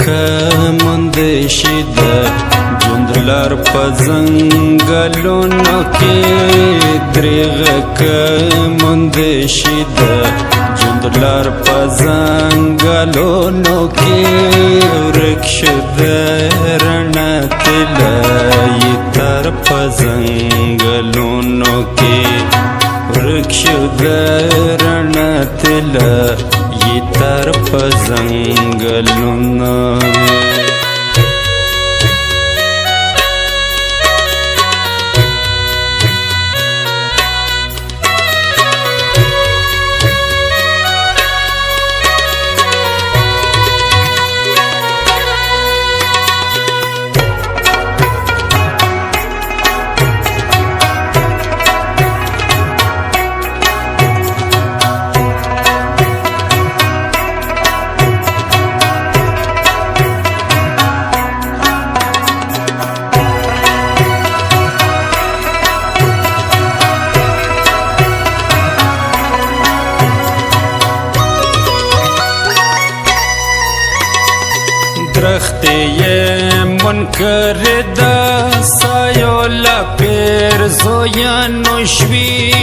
منده شده جندلار په زنګلونو کې دریغه منده شده جندلار په زنګلونو کې ورک شده رڼا طلایي تر په زنګلونو کې ورک شده رڼا طلایي تر په زنګلونو درختی منکر دا سایولا پیر زویانو شوی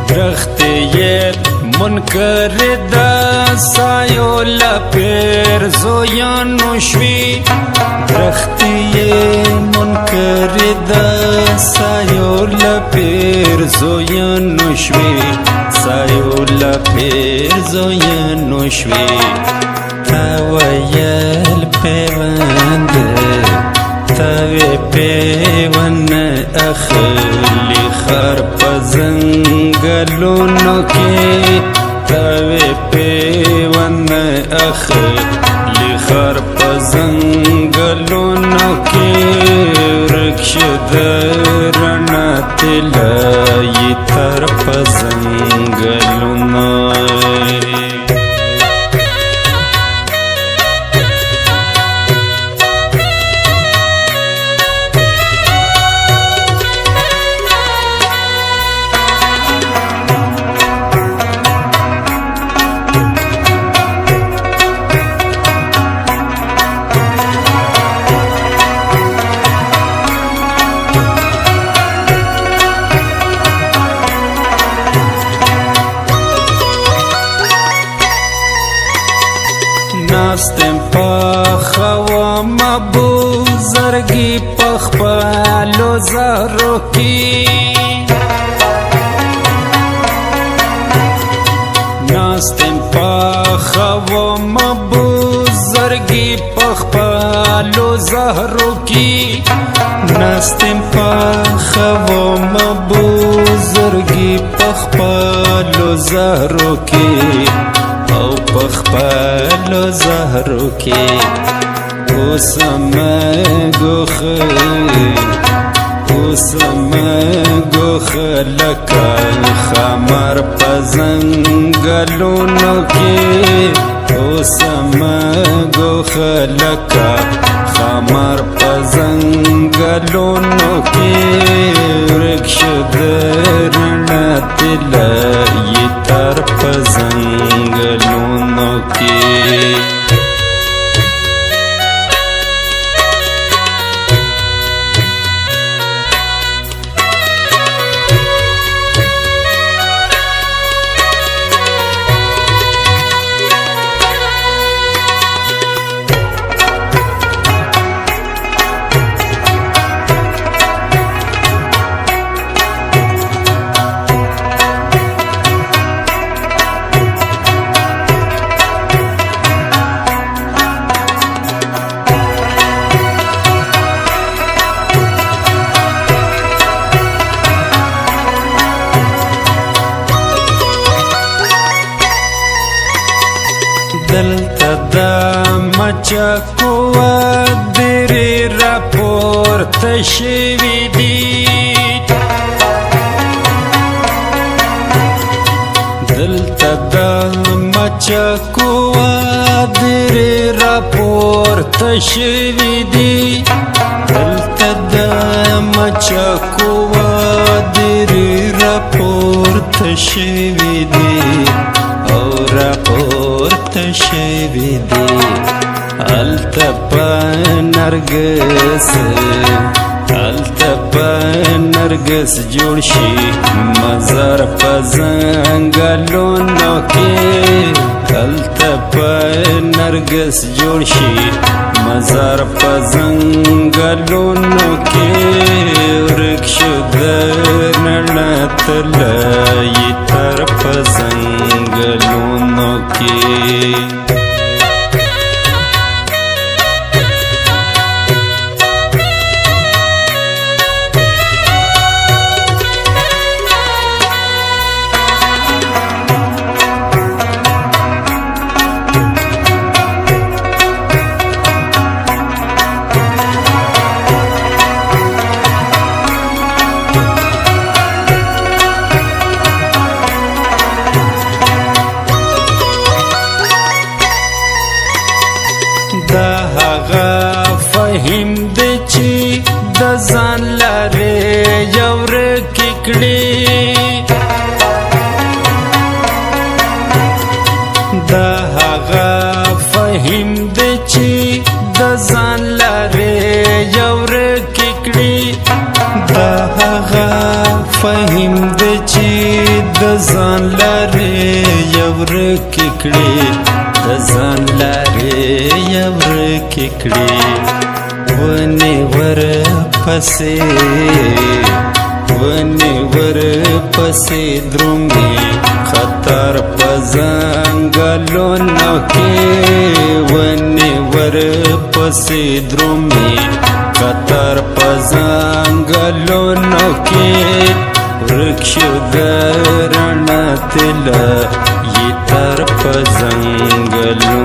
درختی منکر دا سایولا پیر زویانو شوی درختی منکر دا سایولا پیر زویانو شوی سایولا پیر زویانو شوی تا ویل پیوند تاوی پیوند اخلی خر پا زنگلونو کی تاوی پیوند اخلی خر پا زنگلونو کی رکشد رنا تلایی تر پا زنگلونو ناستم پخوا مبو زرگی پخپالو زهرو کی ناستم پخوا مبو زرگی پخپالو زهرو کی ناستم پخوا مبو زرگی پخپالو زهرو کی او پخپالو زهرو کی اوسم گوخ لکا خمر پا زنگلونو کی اوسم گوخ لکا خمر پا زنگلونو کی رکشد رنا طلایی تر پا زنگلونو کی دلتا دا مچکوا دری راپورت شوی دی دلتا دا مچکوا دری راپورت شوی دی دلتا دا مچکوا دری راپورت شوی دی او راپورت التپا نرگس التپا نرگس جوړ شي مزار په ځنګلونو کې التپا نرگس جوړ شي مزار په ځنګلونو کې ورک شو درنه تلای تر په ځنګلونو کې دا هغه فهم دی چې د ځان لارې یو ورکې کړي دا هغه فهم دی چې د ځان لارې یو ورکې کړي دا هغه فهم دی چې د ځان لارې یو ورکې کړي د ځان لارې یو ورکې کړي ونې ورپسې درومي خطر په ځنګلونو کې ونې ورپسې درومي خطر په ځنګلونو کې ورک شو د رڼا طلا یې تر په ځنګلونو